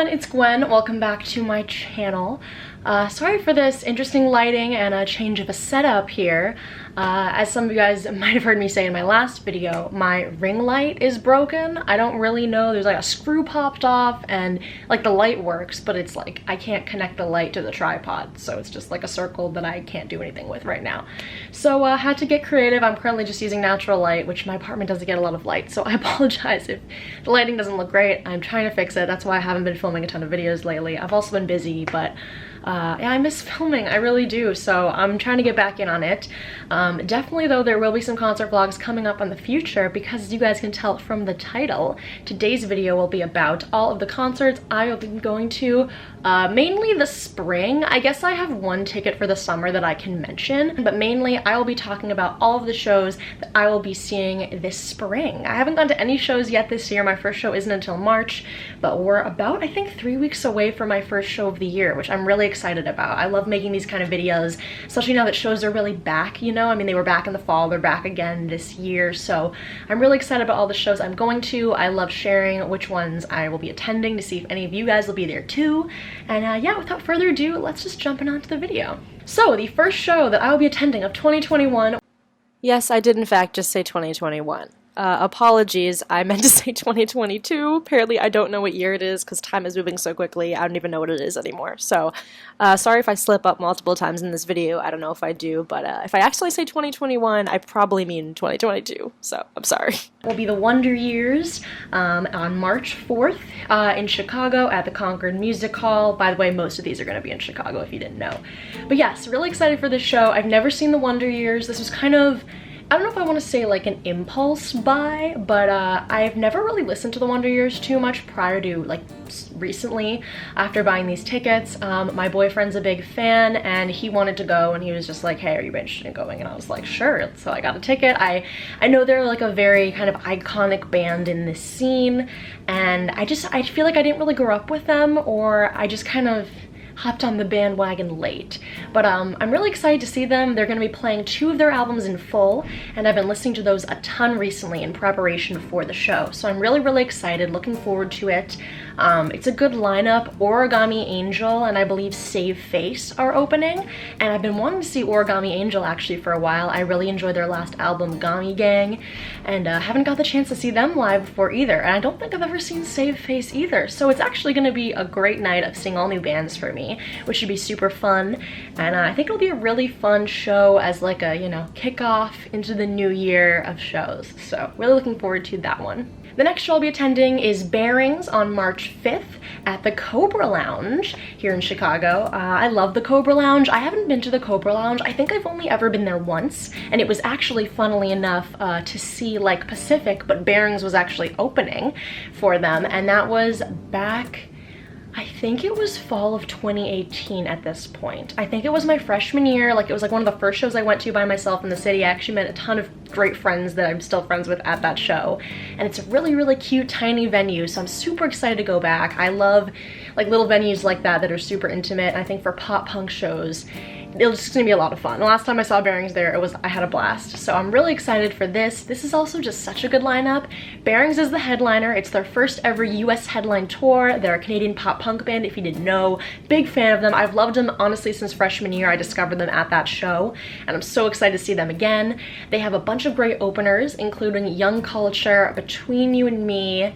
everyone, it's Gwen. Welcome back to my channel. Sorry for this interesting lighting and a change of a setup here. As some of you guys might have heard me say in my last video, my ring light is broken. I don't really know, there's like a screw popped off and like the light works, but it's like I can't connect the light to the tripod, so it's just like a circle that I can't do anything with right now. So had to get creative. I'm currently just using natural light, which my apartment doesn't get a lot of light, so I apologize if the lighting doesn't look great. I'm trying to fix it. That's why I haven't been filming a ton of videos lately. I've also been busy, but yeah, I miss filming, I really do, so I'm trying to get back in on it. Definitely though, there will be some concert vlogs coming up in the future because, as you guys can tell from the title, today's video will be about all of the concerts I will be going to, mainly the spring. I guess I have one ticket for the summer that I can mention, but mainly I will be talking about all of the shows that I will be seeing this spring. I haven't gone to any shows yet this year. My first show isn't until March, but we're about, I think, 3 weeks away from my first show of the year, which I'm really excited about. I love making these kind of videos, especially now that shows are really back, you know? I mean, they were back in the fall, they're back again this year, so I'm really excited about all the shows I'm going to. I love sharing which ones I will be attending to see if any of you guys will be there too. And yeah, without further ado, let's just jump into the video. So, the first show that I will be attending of 2021. Yes, I did in fact just say 2021. Apologies, I meant to say 2022. Apparently I don't know what year it is because time is moving so quickly, I don't even know what it is anymore. So, sorry if I slip up multiple times in this video, I don't know if I do, but if I actually say 2021, I probably mean 2022, so I'm sorry. Will be the Wonder Years on March 4th in Chicago at the Concord Music Hall. By the way, most of these are going to be in Chicago if you didn't know. But yes, really excited for this show. I've never seen the Wonder Years. This was kind of, I don't know if I want to say like an impulse buy, but I've never really listened to the Wonder Years too much prior to like recently after buying these tickets. My boyfriend's a big fan and he wanted to go and he was just like, hey, are you interested in going? And I was like, sure. So I got a ticket. I know they're like a very kind of iconic band in this scene, and I feel like I didn't really grow up with them, or I just kind of hopped on the bandwagon late. But I'm really excited to see them. They're going to be playing 2 of their albums in full, and I've been listening to those a ton recently in preparation for the show. So I'm really excited, looking forward to it. It's a good lineup. Origami Angel and I believe Save Face are opening, and I've been wanting to see Origami Angel actually for a while. I really enjoyed their last album, Gami Gang, and haven't got the chance to see them live before either, and I don't think I've ever seen Save Face either. So it's actually going to be a great night of seeing all new bands for me, which should be super fun. And I think it'll be a really fun show as like a, you know, kickoff into the new year of shows. So really looking forward to that one. The next show I'll be attending is Bearings on March 5th at the Cobra Lounge here in Chicago. I love the Cobra Lounge. I haven't been to the Cobra Lounge. I think I've only ever been there once, and it was actually, funnily enough, to see like Pacific, but Bearings was actually opening for them, and that was back, I think it was fall of 2018 at this point. I think it was my freshman year. Like, it was like one of the first shows I went to by myself in the city. I actually met a ton of great friends that I'm still friends with at that show. And it's a really cute, tiny venue, so I'm super excited to go back. I love like little venues like that that are super intimate. I think for pop punk shows, it's just gonna be a lot of fun. The last time I saw Bearings there, I had a blast. So I'm really excited for this. This is also just such a good lineup. Bearings is the headliner. It's their first ever US headline tour. They're a Canadian pop punk band, if you didn't know. Big fan of them. I've loved them honestly since freshman year. I discovered them at that show, and I'm so excited to see them again. They have a bunch of great openers, including Young Culture, Between You and Me,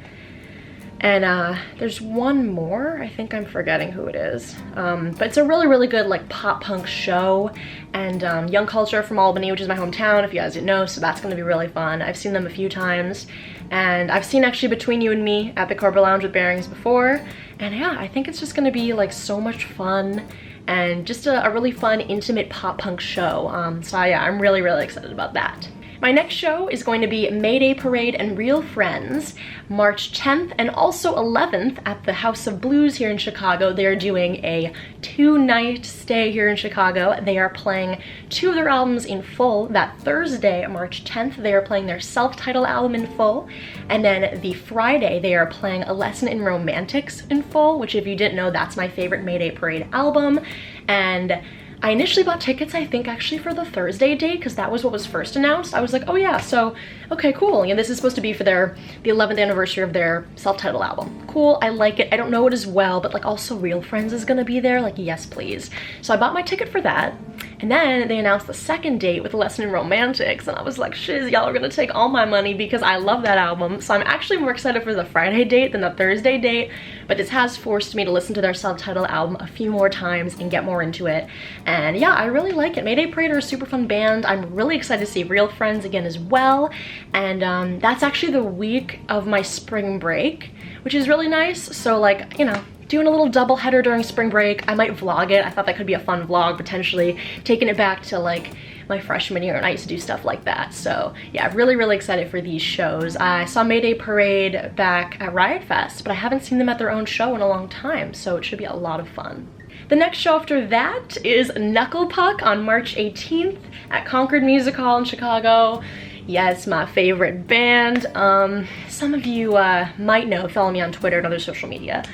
and there's one more. I think I'm forgetting who it is. But it's a really good like pop punk show. And Young Culture from Albany, which is my hometown, if you guys didn't know, so that's gonna be really fun. I've seen them a few times. And I've seen actually Between You and Me at the Cobra Lounge with Bearings before. And yeah, I think it's just gonna be like so much fun and just a really fun, intimate pop punk show. So yeah, I'm really excited about that. My next show is going to be Mayday Parade and Real Friends, March 10th and also 11th at the House of Blues here in Chicago. They're doing a 2-night stay here in Chicago. They are playing 2 of their albums in full. That Thursday, March 10th, they are playing their self-titled album in full. And then the Friday, they are playing A Lesson in Romantics in full, which if you didn't know, that's my favorite Mayday Parade album. And I initially bought tickets, I think actually for the Thursday date, because that was what was first announced. I was like, oh yeah, so okay, cool. And this is supposed to be for the 11th anniversary of their self-titled album. Cool, I like it. I don't know it as well, but like also Real Friends is gonna be there, like yes please. So I bought my ticket for that. And then they announced the second date with Lesson in Romantics, and I was like, shiz, y'all are gonna take all my money because I love that album. So I'm actually more excited for the Friday date than the Thursday date, but this has forced me to listen to their self-titled album a few more times and get more into it. And yeah, I really like it. Mayday Parade are a super fun band. I'm really excited to see Real Friends again as well. And that's actually the week of my spring break, which is really nice. So like, you know, doing a little double header during spring break. I might vlog it. I thought that could be a fun vlog, potentially taking it back to like my freshman year, and I used to do stuff like that. So yeah, really, really excited for these shows. I saw Mayday Parade back at Riot Fest, but I haven't seen them at their own show in a long time, so it should be a lot of fun. The next show after that is Knuckle Puck on March 18th at Concord Music Hall in Chicago. Yes, my favorite band. Some of you might know, follow me on Twitter and other social media,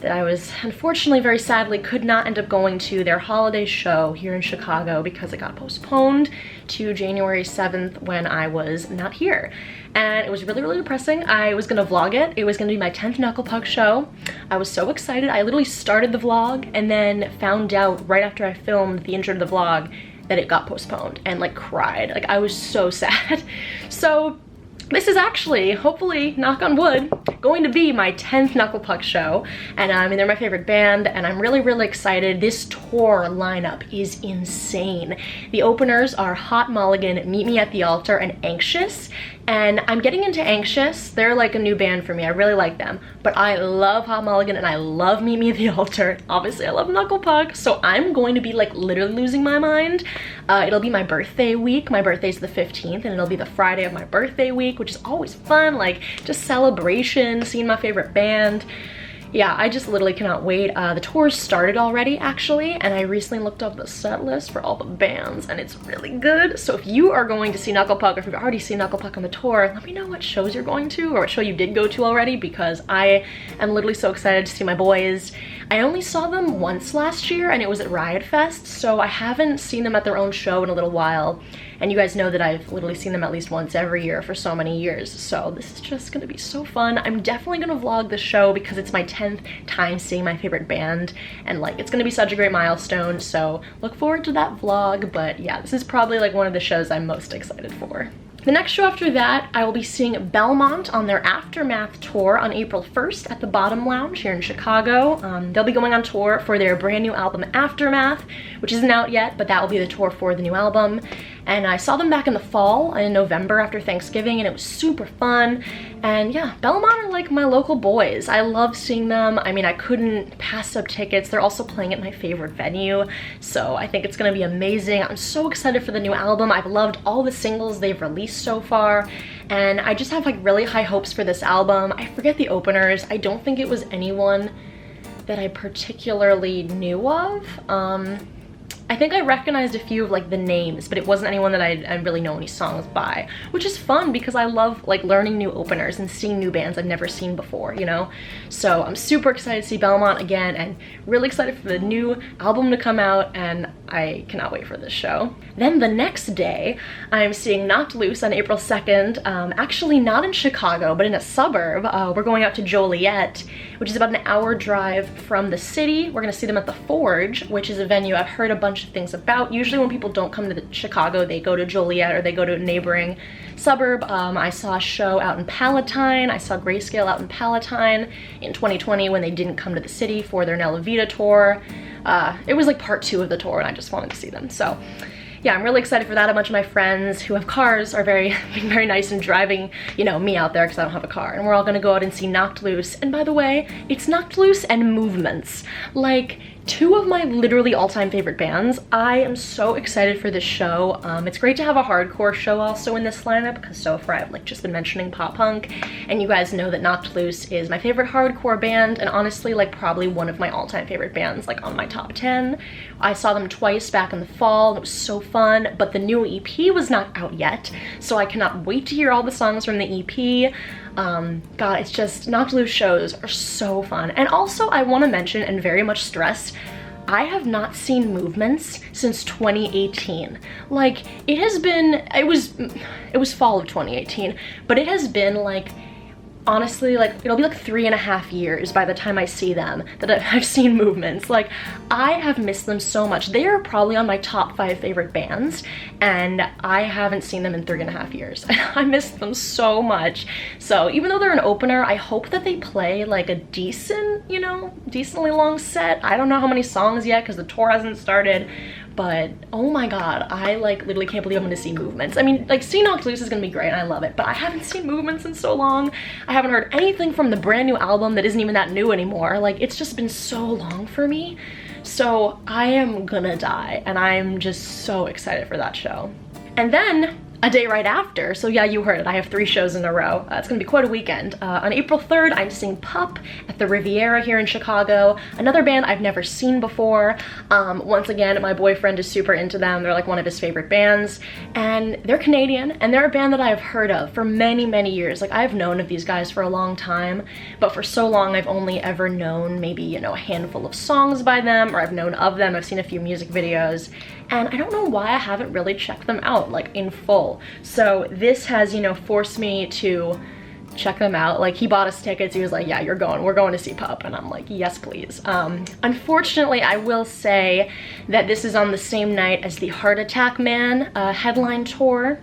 that I was unfortunately, very sadly, could not end up going to their holiday show here in Chicago because it got postponed to January 7th when I was not here. And it was really, really depressing. I was gonna vlog it. It was gonna be my 10th Knuckle Puck show. I was so excited. I literally started the vlog and then found out right after I filmed the intro to the vlog that it got postponed and like cried. Like I was so sad. So this is actually, hopefully, knock on wood, going to be my 10th Knuckle Puck show. And I mean, they're my favorite band, and I'm really, really excited. This tour lineup is insane. The openers are Hot Mulligan, Meet Me at the Altar, and Anxious. And I'm getting into Anxious. They're like a new band for me. I really like them. But I love Hot Mulligan and I love Meet Me at the Altar. Obviously, I love Knuckle Puck. So I'm going to be like literally losing my mind. It'll be my birthday week. My birthday's the 15th, and it'll be the Friday of my birthday week, which is always fun. Like just celebration, seeing my favorite band. Yeah, I just literally cannot wait. The tour started already, actually, and I recently looked up the set list for all the bands, and it's really good. So if you are going to see Knuckle Puck, or if you've already seen Knuckle Puck on the tour, let me know what shows you're going to, or what show you did go to already, because I am literally so excited to see my boys. I only saw them once last year, and it was at Riot Fest, so I haven't seen them at their own show in a little while. And you guys know that I've literally seen them at least once every year for so many years. So this is just gonna be so fun. I'm definitely gonna vlog the show because it's my 10th time seeing my favorite band. And like, it's gonna be such a great milestone. So look forward to that vlog. But yeah, this is probably like one of the shows I'm most excited for. The next show after that, I will be seeing Belmont on their Aftermath tour on April 1st at the Bottom Lounge here in Chicago. They'll be going on tour for their brand new album Aftermath, which isn't out yet, but that will be the tour for the new album. And I saw them back in the fall, in November after Thanksgiving, and it was super fun. And yeah, Belmont are like my local boys. I love seeing them. I mean, I couldn't pass up tickets. They're also playing at my favorite venue, so I think it's gonna be amazing. I'm so excited for the new album. I've loved all the singles they've released so far, and I just have like really high hopes for this album. I forget the openers. I don't think it was anyone that I particularly knew of. I think I recognized a few of like the names, but it wasn't anyone that I really know any songs by, which is fun because I love like learning new openers and seeing new bands I've never seen before, you know? So I'm super excited to see Belmont again and really excited for the new album to come out, and I cannot wait for this show. Then the next day, I'm seeing Knocked Loose on April 2nd, actually not in Chicago, but in a suburb. We're going out to Joliet, which is about an hour drive from the city. We're gonna see them at the Forge, which is a venue I've heard a bunch of things about. Usually when people don't come to Chicago, they go to Joliet or they go to a neighboring suburb. I saw a show out in Palatine. I saw Grayscale out in Palatine in 2020 when they didn't come to the city for their Nella Vita tour. It was like part 2 of the tour, and I just wanted to see them. So yeah, I'm really excited for that. A bunch of my friends who have cars are being very nice and driving, you know, me out there because I don't have a car. And we're all gonna go out and see Knocked Loose. And by the way, it's Knocked Loose and Movements. Like, 2 of my literally all-time favorite bands. I am so excited for this show. It's great to have a hardcore show also in this lineup because so far I've like just been mentioning pop punk, and you guys know that Knocked Loose is my favorite hardcore band, and honestly like probably one of my all-time favorite bands, like on my top 10. I saw them twice back in the fall, and it was so fun, but the new EP was not out yet, so I cannot wait to hear all the songs from the EP. God, it's just, Knocked Loose shows are so fun. And also I want to mention and very much stress, I have not seen Movements since 2018. Like, it was fall of 2018, but it has been like, honestly, like, it'll be like 3.5 years by the time I see them that I've seen Movements. Like, I have missed them so much. They are probably on my top 5 favorite bands, and I haven't seen them in 3.5 years. I missed them so much. So even though they're an opener, I hope that they play like a decent, you know, decently long set. I don't know how many songs yet because the tour hasn't started, but oh my god, I like literally can't believe I'm gonna see Movements. I mean, like, seeing Knocked Loose is gonna be great and I love it, but I haven't seen Movements in so long. I haven't heard anything from the brand new album that isn't even that new anymore. Like, it's just been so long for me. So I am gonna die, and I'm just so excited for that show. And then a day right after, so yeah, you heard it, I have 3 shows in a row. It's gonna be quite a weekend. On April 3rd, I'm seeing Pup at the Riviera here in Chicago, another band I've never seen before. Once again, my boyfriend is super into them. They're like one of his favorite bands, and they're Canadian, and they're a band that I've heard of for many, many years. Like, I've known of these guys for a long time, but for so long, I've only ever known maybe, you know, a handful of songs by them, or I've known of them, I've seen a few music videos, and I don't know why I haven't really checked them out, like, in full. So this has, you know, forced me to check them out. Like, he bought us tickets. He was like, yeah, we're going to see Pup, and I'm like, yes please. Unfortunately, I will say that this is on the same night as the Heart Attack Man headline tour.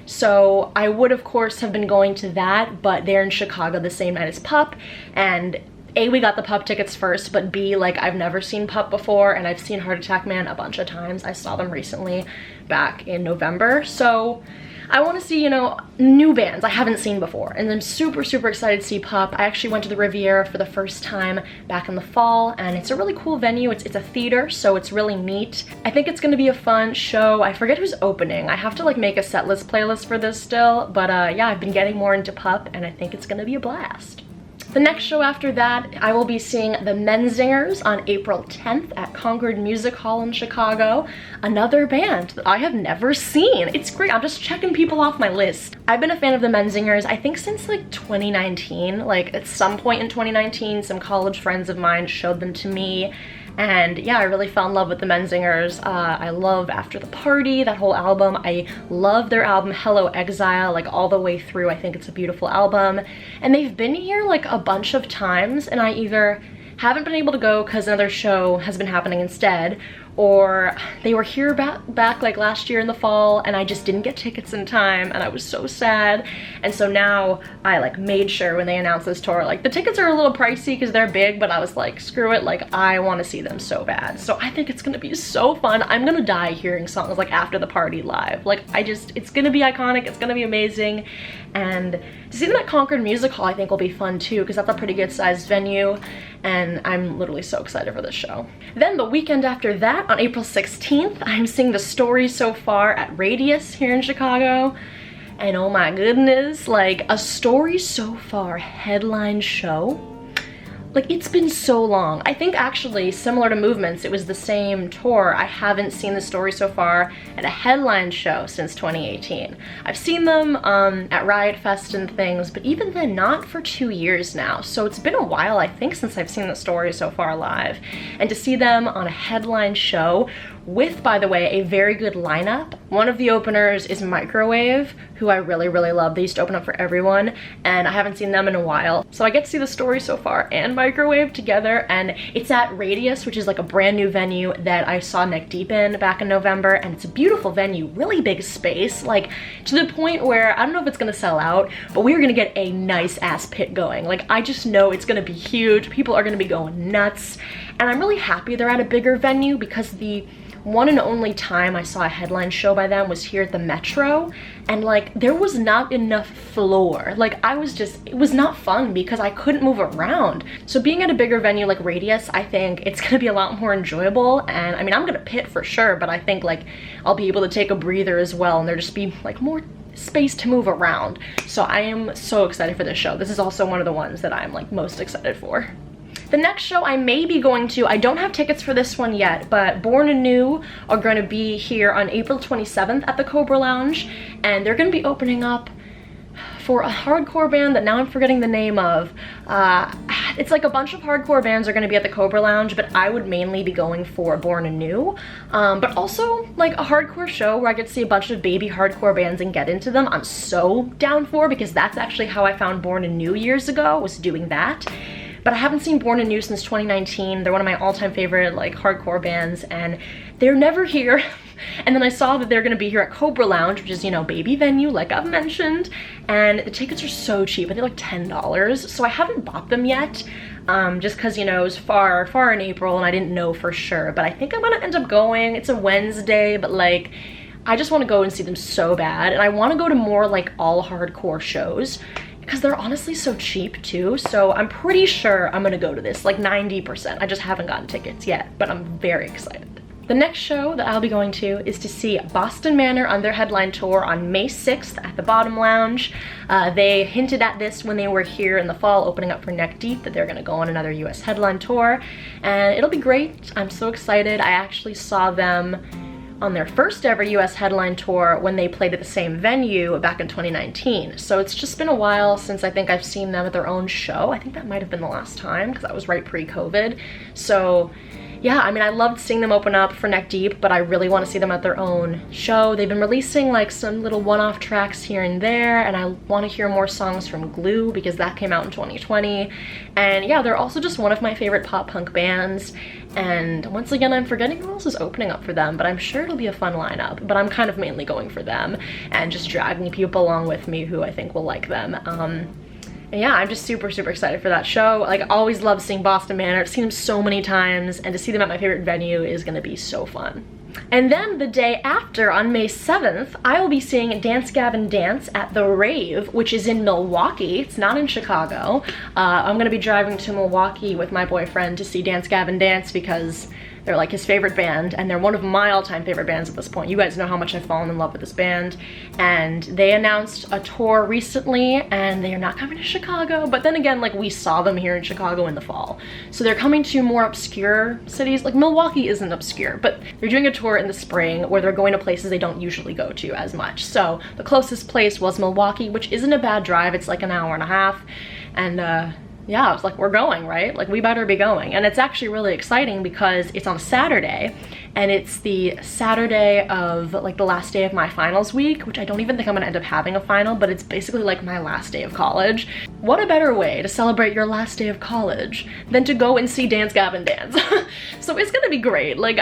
So I would of course have been going to that, but they're in Chicago the same night as Pup, and A, we got the Pup tickets first, but B, like, I've never seen Pup before, and I've seen Heart Attack Man a bunch of times. I saw them recently back in November, so I want to see, you know, new bands I haven't seen before, and I'm super, super excited to see Pup. I actually went to the Riviera for the first time back in the fall, and it's a really cool venue. It's a theater, so it's really neat. I think it's gonna be a fun show. I forget who's opening. I have to like make a setlist playlist for this still, but yeah, I've been getting more into Pup, and I think it's gonna be a blast. The next show after that, I will be seeing the Menzingers on April 10th at Concord Music Hall in Chicago. Another band that I have never seen. It's great. I'm just checking people off my list. I've been a fan of the Menzingers, I think, since like 2019. Like, at some point in 2019, some college friends of mine showed them to me. And yeah, I really fell in love with the Menzingers. I love After the Party, that whole album. I love their album Hello Exile, like all the way through. I think it's a beautiful album. And they've been here like a bunch of times, and I either haven't been able to go because another show has been happening instead, or they were here back like last year in the fall, and I just didn't get tickets in time, and I was so sad. And so now I like made sure when they announced this tour, like, the tickets are a little pricey because they're big, but I was like, screw it, like, I want to see them so bad. So I think it's gonna be so fun. I'm gonna die hearing songs like After the Party live. Like, it's gonna be iconic, it's gonna be amazing. And to see them at Concord Music Hall I think will be fun too, because that's a pretty good sized venue, and I'm literally so excited for this show. Then the weekend after that, on April 16th, I'm seeing The Story So Far at Radius here in Chicago. And oh my goodness, like, a Story So Far headline show? Like, it's been so long. I think actually, similar to Movements, it was the same tour. I haven't seen The Story So Far at a headline show since 2018. I've seen them at Riot Fest and things, but even then, not for 2 years now. So it's been a while, I think, since I've seen The Story So Far live. And to see them on a headline show with, by the way, a very good lineup. One of the openers is Microwave, who I really, really love. They used to open up for everyone, and I haven't seen them in a while. So I get to see The Story So Far and Microwave together, and it's at Radius, which is like a brand new venue that I saw neck deep in back in November, and it's a beautiful venue, really big space, like to the point where I don't know if it's gonna sell out, but we're gonna get a nice ass pit going. Like, I just know it's gonna be huge. People are gonna be going nuts, and I'm really happy they're at a bigger venue, because the one and only time I saw a headline show by them was here at the Metro, and like, there was not enough floor. Like, it was not fun because I couldn't move around. So being at a bigger venue like Radius, I think it's gonna be a lot more enjoyable. And I mean, I'm gonna pit for sure, but I think like I'll be able to take a breather as well, and there just be like more space to move around. So I am so excited for this show. This is also one of the ones that I'm like most excited for. The next show I may be going to, I don't have tickets for this one yet, but Born Anew are going to be here on April 27th at the Cobra Lounge, and they're going to be opening up for a hardcore band that now I'm forgetting the name of. It's like a bunch of hardcore bands are gonna be at the Cobra Lounge, but I would mainly be going for Born Anew. But also like a hardcore show where I get to see a bunch of baby hardcore bands and get into them, I'm so down for, because that's actually how I found Born Anew years ago, was doing that. But I haven't seen Born Anew since 2019. They're one of my all-time favorite like hardcore bands, and they're never here. And then I saw that they're gonna be here at Cobra Lounge, which is, you know, baby venue, like I've mentioned, and the tickets are so cheap. I think like $10. So I haven't bought them yet, just cause, you know, it was far in April and I didn't know for sure, but I think I'm gonna end up going. It's a Wednesday, but like, I just wanna go and see them so bad. And I wanna go to more like all hardcore shows, because they're honestly so cheap too. So I'm pretty sure I'm gonna go to this, like 90%. I just haven't gotten tickets yet, but I'm very excited. The next show that I'll be going to is to see Boston Manor on their headline tour on May 6th at the Bottom Lounge. They hinted at this when they were here in the fall opening up for Neck Deep, that they're gonna go on another US headline tour, and it'll be great. I'm so excited. I actually saw them on their first ever US headline tour when they played at the same venue back in 2019. So it's just been a while since I think I've seen them at their own show. I think that might have been the last time, because that was right pre-COVID. So yeah, I mean, I loved seeing them open up for Neck Deep, but I really want to see them at their own show. They've been releasing like some little one-off tracks here and there, and I want to hear more songs from Glue, because that came out in 2020. And yeah, they're also just one of my favorite pop punk bands. And once again, I'm forgetting who else is opening up for them, but I'm sure it'll be a fun lineup. But I'm kind of mainly going for them and just dragging people along with me who I think will like them. And yeah, I'm just super excited for that show. Like, I always love seeing Boston Manor. I've seen them so many times, and to see them at my favorite venue is gonna be so fun. And then the day after, on May 7th, I will be seeing Dance Gavin Dance at the Rave, which is in Milwaukee. It's not in Chicago. I'm gonna be driving to Milwaukee with my boyfriend to see Dance Gavin Dance, because they're like his favorite band, and they're one of my all-time favorite bands at this point. You guys know how much I've fallen in love with this band. And they announced a tour recently, and they are not coming to Chicago. But then again, like, we saw them here in Chicago in the fall. So they're coming to more obscure cities. Like, Milwaukee isn't obscure, but they're doing a tour in the spring where they're going to places they don't usually go to as much. So the closest place was Milwaukee, which isn't a bad drive. It's like an hour and a half. And yeah, I was like, we're going, right? Like, we better be going. And it's actually really exciting because it's on a Saturday, and it's the Saturday of like the last day of my finals week, which I don't even think I'm gonna end up having a final, but it's basically like my last day of college. What a better way to celebrate your last day of college than to go and see Dance Gavin Dance. So it's gonna be great. Like,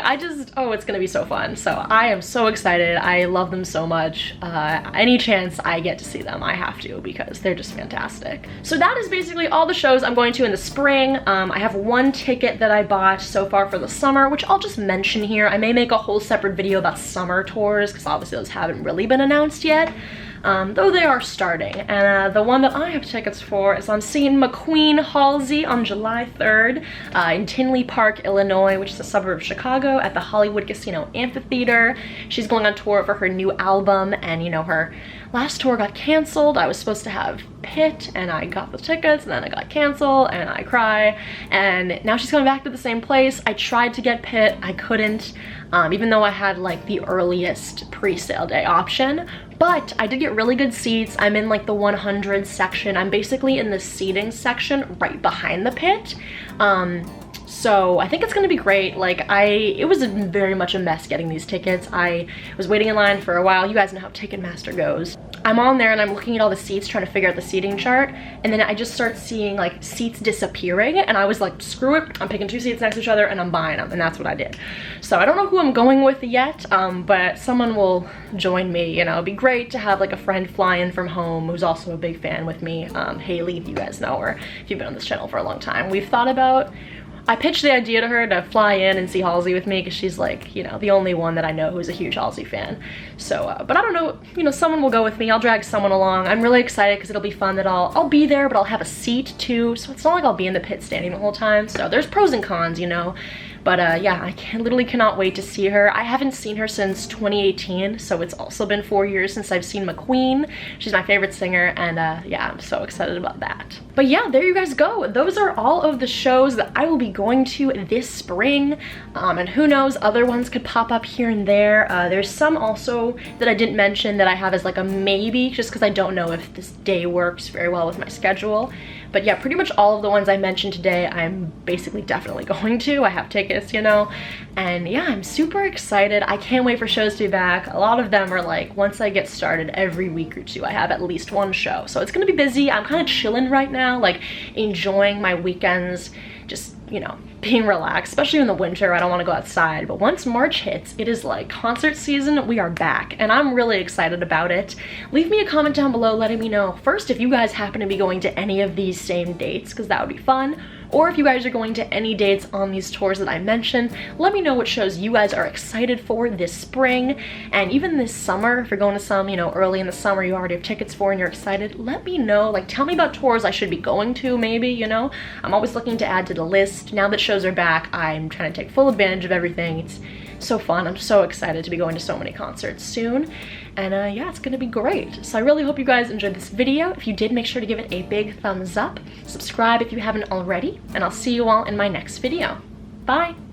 oh, it's gonna be so fun. So I am so excited. I love them so much. Any chance I get to see them, I have to, because they're just fantastic. So that is basically all the shows I'm going to in the spring. I have one ticket that I bought so far for the summer, which I'll just mention here. I may make a whole separate video about summer tours, because obviously those haven't really been announced yet, though they are starting. And the one that I have tickets for is I'm seeing McQueen Halsey on July 3rd in Tinley Park, Illinois, which is a suburb of Chicago, at the Hollywood Casino Amphitheater. She's going on tour for her new album, and you know, her last tour got canceled. I was supposed to have Pit, and I got the tickets, and then it got canceled, and I cry. And now she's coming back to the same place. I tried to get Pit, I couldn't, even though I had like the earliest pre-sale day option. But I did get really good seats. I'm in like the 100 section. I'm basically in the seating section right behind the Pit. So I think it's gonna be great. Like, it was very much a mess getting these tickets. I was waiting in line for a while. You guys know how Ticketmaster goes. I'm on there and I'm looking at all the seats, trying to figure out the seating chart, and then I just start seeing like seats disappearing, and I was like, screw it, I'm picking two seats next to each other and I'm buying them, and that's what I did. So I don't know who I'm going with yet, but someone will join me. You know, it'd be great to have like a friend fly in from home who's also a big fan with me. Haley, you guys know her if you've been on this channel for a long time. We've thought about, I pitched the idea to her to fly in and see Halsey with me, because she's like, you know, the only one that I know who's a huge Halsey fan. So, but I don't know, you know, someone will go with me. I'll drag someone along. I'm really excited because it'll be fun that I'll be there, but I'll have a seat too. So it's not like I'll be in the pit standing the whole time. So there's pros and cons, you know. But yeah, I literally cannot wait to see her. I haven't seen her since 2018, so it's also been 4 years since I've seen McQueen. She's my favorite singer, and yeah, I'm so excited about that. But yeah, there you guys go. Those are all of the shows that I will be going to this spring, and who knows, other ones could pop up here and there. There's some also that I didn't mention that I have as like a maybe, just because I don't know if this day works very well with my schedule. But yeah, pretty much all of the ones I mentioned today, I'm basically definitely going to. I have tickets, you know, and yeah, I'm super excited. I can't wait for shows to be back. A lot of them are like, once I get started, every week or two, I have at least one show. So it's gonna be busy. I'm kind of chilling right now, like enjoying my weekends, just, you know, being relaxed, especially in the winter. I don't want to go outside, but once March hits, it is like concert season. We are back, and I'm really excited about it. Leave me a comment down below letting me know first if you guys happen to be going to any of these same dates, because that would be fun, or if you guys are going to any dates on these tours that I mentioned. Let me know what shows you guys are excited for this spring, and even this summer. If you're going to some, you know, early in the summer you already have tickets for and you're excited, let me know. Like, tell me about tours I should be going to, maybe, you know. I'm always looking to add to the list. Now that shows are back, I'm trying to take full advantage of everything. It's so fun. I'm so excited to be going to so many concerts soon, and yeah, it's gonna be great. So I really hope you guys enjoyed this video. If you did, make sure to give it a big thumbs up, subscribe if you haven't already, and I'll see you all in my next video. Bye.